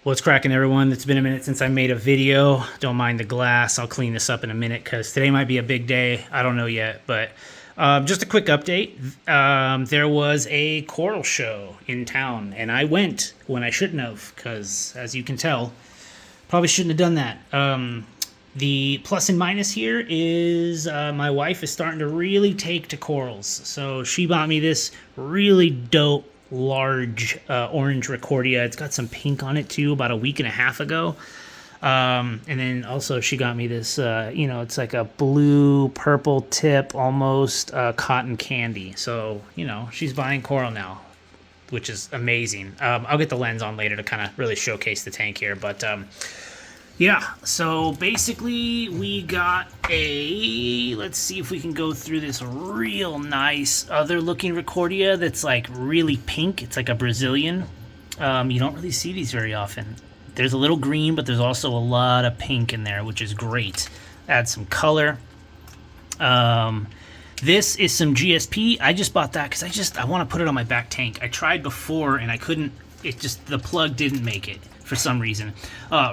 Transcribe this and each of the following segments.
What's cracking, everyone? It's been a minute since I made a video. Don't mind the glass. I'll clean this up in a minute because today might be a big day. I don't know yet, but just a quick update. There was a coral show in town, and I went when I shouldn't have because, as you can tell, probably shouldn't have done that. The plus and minus here is my wife is starting to really take to corals. So she bought me this really dope large orange Recordia. It's got some pink on it too, about a week and a half ago. And then also she got me this, it's like a blue purple tip, almost cotton candy. So, she's buying coral now, which is amazing. I'll get the lens on later to kind of really showcase the tank here. But yeah, so basically we got let's see if we can go through this real nice other looking Recordia that's like really pink. It's like a Brazilian. You don't really see these very often. There's a little green, but there's also a lot of pink in there, which is great. Add some color. This is some GSP. I just bought that because I want to put it on my back tank. I tried before and I couldn't, the plug didn't make it for some reason.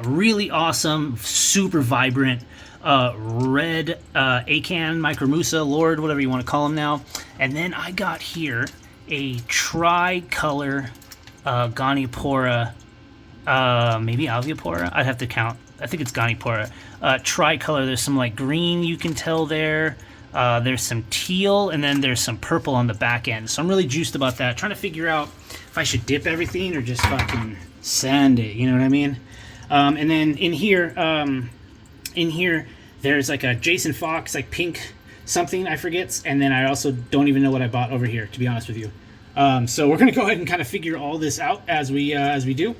Really awesome, super vibrant, red Acan, Micromusa, Lord, whatever you want to call them now. And then I got here a tri-color Goniopora, maybe Alveopora? I'd have to count. I think it's Goniopora. Tri-color, there's some like green you can tell there. There's some teal, and then there's some purple on the back end. So I'm really juiced about that. Trying to figure out if I should dip everything or just fucking sand it, you know what I mean? And then in here, there's like a Jason Fox, like pink something, I forget. And then I also don't even know what I bought over here, to be honest with you. So we're gonna go ahead and kind of figure all this out as we do.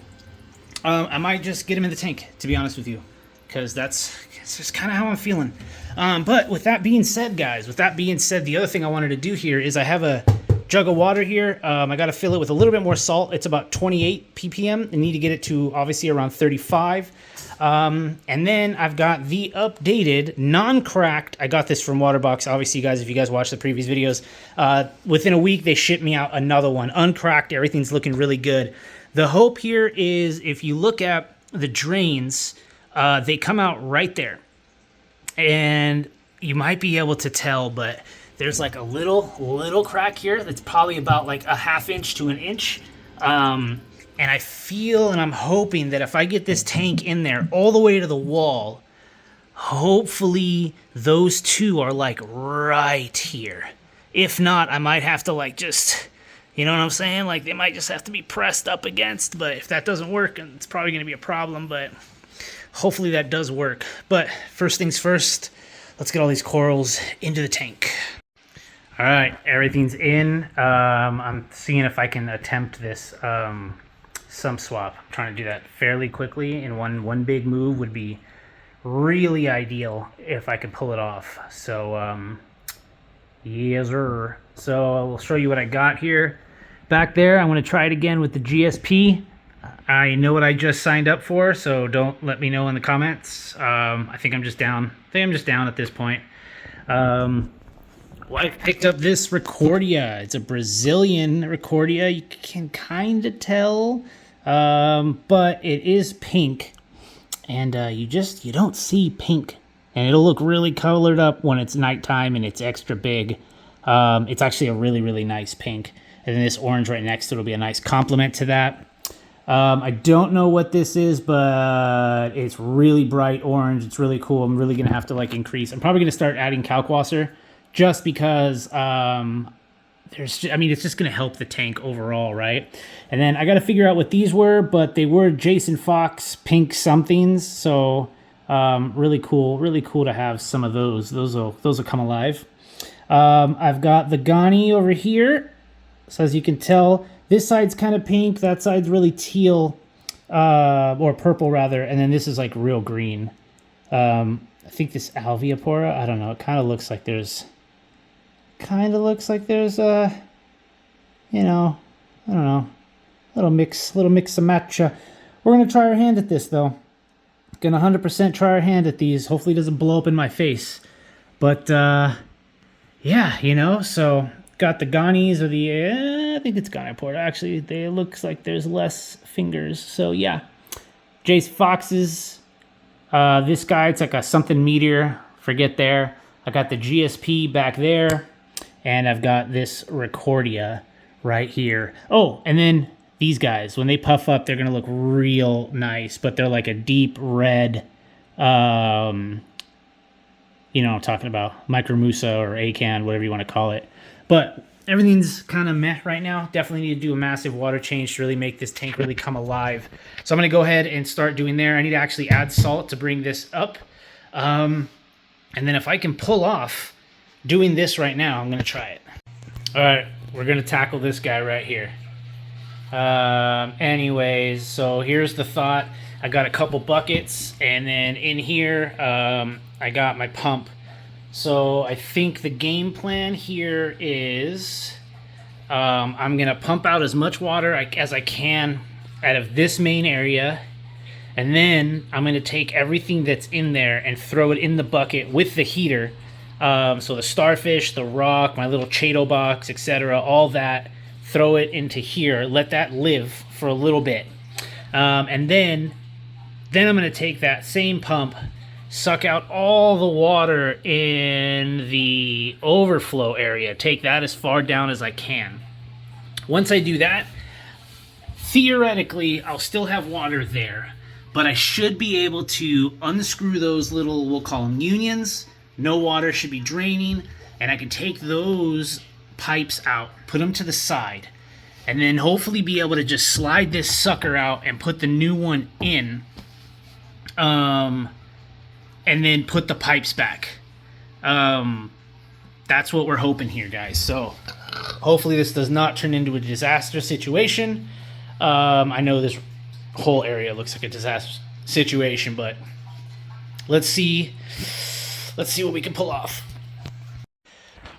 I might just get him in the tank, to be honest with you, because that's just kind of how I'm feeling. But with that being said, guys, the other thing I wanted to do here is I have a jug of water here. I got to fill it with a little bit more salt. It's about 28 ppm. I need to get it to obviously around 35. And then I've got the updated, non-cracked. I got this from WaterBox. Obviously, guys, if you guys watched the previous videos, within a week they shipped me out another one, uncracked. Everything's looking really good. The hope here is if you look at the drains, they come out right there, and you might be able to tell, but there's like a little crack here that's probably about like a ½ inch to an inch. And I feel and I'm hoping that if I get this tank in there all the way to the wall, hopefully those two are like right here. If not, I might have to like just, you know what I'm saying? Like they might just have to be pressed up against, but if that doesn't work, it's probably going to be a problem, but hopefully that does work. But first things first, let's get all these corals into the tank. All right, everything's in. I'm seeing if I can attempt this sump swap. I'm trying to do that fairly quickly, and one big move would be really ideal if I could pull it off. So, yes, sir. So I'll show you what I got here. Back there, I'm going to try it again with the GSP. I know what I just signed up for, so don't let me know in the comments. I think I'm just down. At this point. Well, I picked up this Recordia. It's a Brazilian Recordia. You can kind of tell, but it is pink, and you don't see pink, and it'll look really colored up when it's nighttime and it's extra big. It's actually a really, really nice pink, and then this orange right next to it will be a nice complement to that. I don't know what this is, but it's really bright orange. It's really cool. I'm really going to have to like increase. I'm probably going to start adding Kalkwasser just because it's just going to help the tank overall, right? And then I got to figure out what these were, but they were Jason Fox pink somethings. So really cool to have some of those. Those will come alive. I've got the Gani over here. So as you can tell, this side's kind of pink, that side's really teal, or purple rather, and then this is like real green. I think this Alveopora, I don't know, it kind of looks like there's, I don't know, little mix and match. We're going to try our hand at this though. Gonna 100% try our hand at these. Hopefully it doesn't blow up in my face. But, yeah, so got the Ganis or the, I think it's Ghana Port. Actually, it looks like there's less fingers. So yeah, Jace Fox's, this guy, it's like a something meteor, forget there. I got the GSP back there, and I've got this Recordia right here. Oh, and then these guys, when they puff up, they're going to look real nice, but they're like a deep red, you know what I'm talking about, Micromusa or Acan, whatever you want to call it. But everything's kind of meh right now. Definitely need to do a massive water change to really make this tank really come alive. So I'm going to go ahead and start doing there. I need to actually add salt to bring this up. And then if I can pull off doing this right now, I'm going to try it. All right, we're going to tackle this guy right here. Anyways, so here's the thought. I got a couple buckets, and then in here, I got my pump. So I think the game plan here is I'm going to pump out as much water as I can out of this main area, and then I'm going to take everything that's in there and throw it in the bucket with the heater. So the starfish, the rock, my little Chaeto box, etc., all that, throw it into here, let that live for a little bit. And then I'm going to take that same pump, suck out all the water in the overflow area, take that as far down as I can. Once I do that, theoretically, I'll still have water there, but I should be able to unscrew those little, we'll call them unions. No water should be draining, and I can take those pipes out, put them to the side, and then hopefully be able to just slide this sucker out and put the new one in, and then put the pipes back. That's what we're hoping here, guys. So hopefully this does not turn into a disaster situation. I know this whole area looks like a disaster situation, but let's see what we can pull off.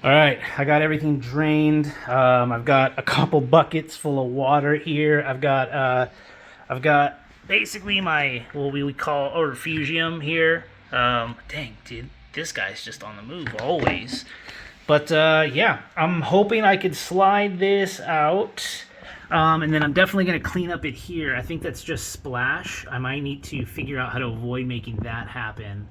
All right, I got everything drained. I've got a couple buckets full of water here. I've got basically my, what we would call a refugium here. Dang, dude, this guy's just on the move always. But yeah, I'm hoping I could slide this out. And then I'm definitely going to clean up it here. I think that's just splash. I might need to figure out how to avoid making that happen.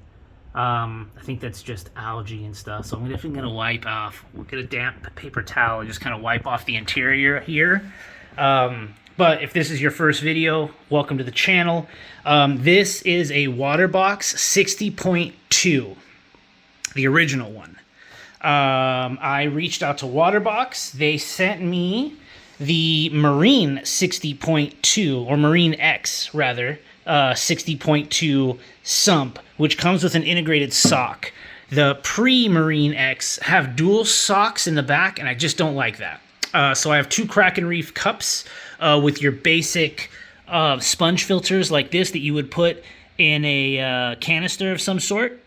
I think that's just algae and stuff. So I'm definitely going to wipe off. We'll get a damp paper towel and just kind of wipe off the interior here. But if this is your first video, welcome to the channel. This is a WaterBox 60.2, the original one. I reached out to WaterBox. They sent me the Marine 60.2, or MarineX rather, 60.2 sump, which comes with an integrated sock. The pre-MarineX have dual socks in the back, and I just don't like that. So I have two Kraken Reef cups with your basic sponge filters like this that you would put in a canister of some sort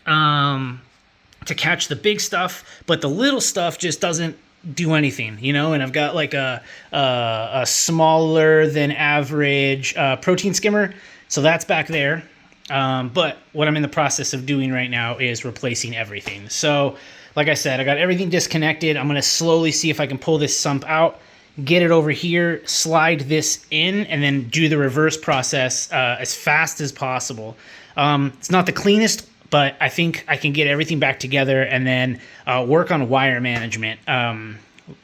to catch the big stuff, but the little stuff just doesn't do anything, you know. And I've got like a smaller than average protein skimmer, so that's back there. But what I'm in the process of doing right now is replacing everything. So like I said, I got everything disconnected. I'm going to slowly see if I can pull this sump out, get it over here, slide this in, and then do the reverse process as fast as possible. It's not the cleanest, but I think I can get everything back together and then work on wire management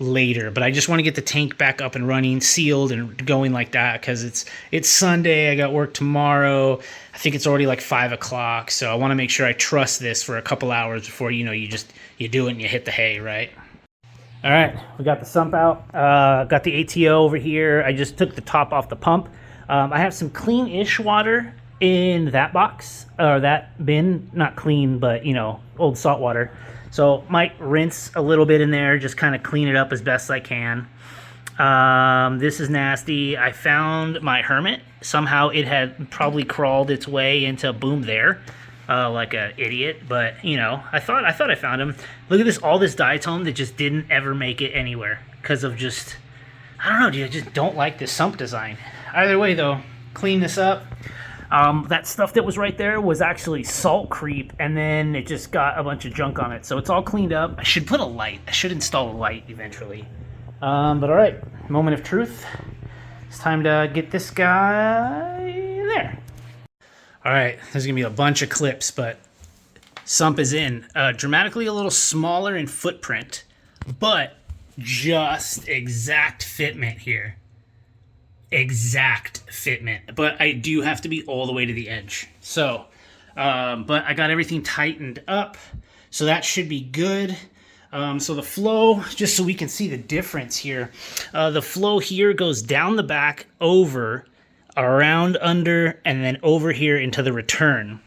later. But I just want to get the tank back up and running, sealed and going like that, because it's Sunday. I got work tomorrow. I think it's already like 5 o'clock, so I want to make sure I trust this for a couple hours before, you know, you do it and you hit the hay, right? All right, we got the sump out. Got the ATO over here. I just took the top off the pump. I have some clean-ish water in that box, or that bin. Not clean, but, you know, old salt water. So might rinse a little bit in there, just kind of clean it up as best I can. This is nasty. I found my hermit. Somehow it had probably crawled its way into boom there, like an idiot. But, you know, I thought I found him. Look at this, all this diatom that just didn't ever make it anywhere because of just, I don't know, dude, I just don't like this sump design. Either way, though, clean this up. That stuff that was right there was actually salt creep, and then it just got a bunch of junk on it. So it's all cleaned up. I should put a light. I should install a light eventually. But all right, moment of truth. It's time to get this guy there. All right, there's gonna be a bunch of clips, but sump is in. Dramatically a little smaller in footprint, but just exact fitment here. Exact fitment. But I do have to be all the way to the edge. So, but I got everything tightened up, so that should be good. So the flow, just so we can see the difference here, the flow here goes down the back, over, around, under, and then over here into the return.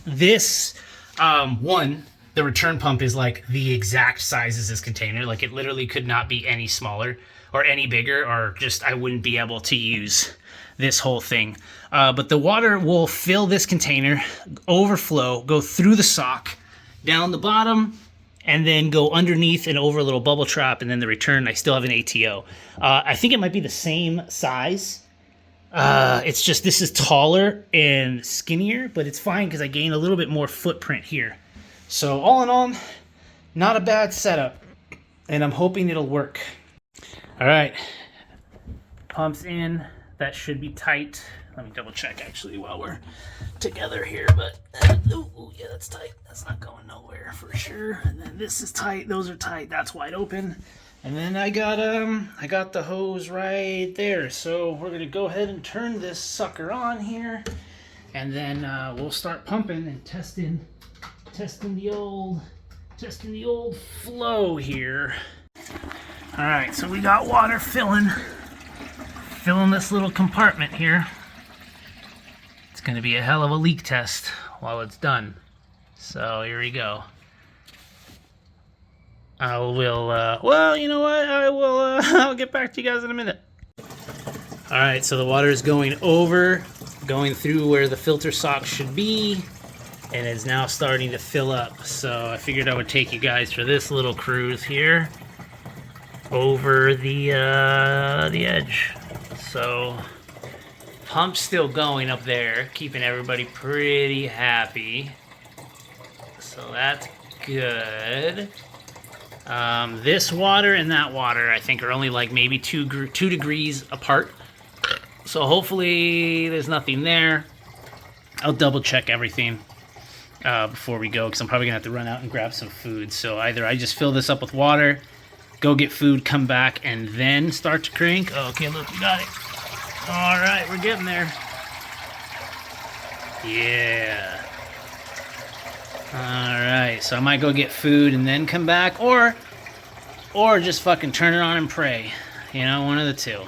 This the return pump is like the exact size as this container. Like it literally could not be any smaller or any bigger, or just I wouldn't be able to use this whole thing. But the water will fill this container, overflow, go through the sock, down the bottom, and then go underneath and over a little bubble trap, and then the return, I still have an ATO. I think it might be the same size. It's just this is taller and skinnier, but it's fine because I gain a little bit more footprint here. So all in all, not a bad setup, and I'm hoping it'll work. All right, pumps in. That should be tight. Let me double check actually while we're together here, but ooh, yeah, that's tight. That's not going nowhere for sure. And then this is tight. Those are tight. That's wide open. And then I got the hose right there. So we're gonna go ahead and turn this sucker on here, and then we'll start pumping and testing the old flow here. All right, so we got water filling this little compartment here. It's gonna be a hell of a leak test while it's done. So here we go. I will, well, you know what? I'll get back to you guys in a minute. All right, so the water is going through where the filter sock should be, and is now starting to fill up. So I figured I would take you guys for this little cruise here over the edge. So pump's still going up there, keeping everybody pretty happy. So that's good. This water and that water, I think, are only like maybe 2 degrees apart. So hopefully there's nothing there. I'll double check everything before we go, because I'm probably gonna have to run out and grab some food. So either I just fill this up with water, go get food, come back, and then start to crank. Oh, okay, look, we got it. All right, we're getting there. Yeah. All right, so I might go get food and then come back, or just fucking turn it on and pray. You know, one of the two.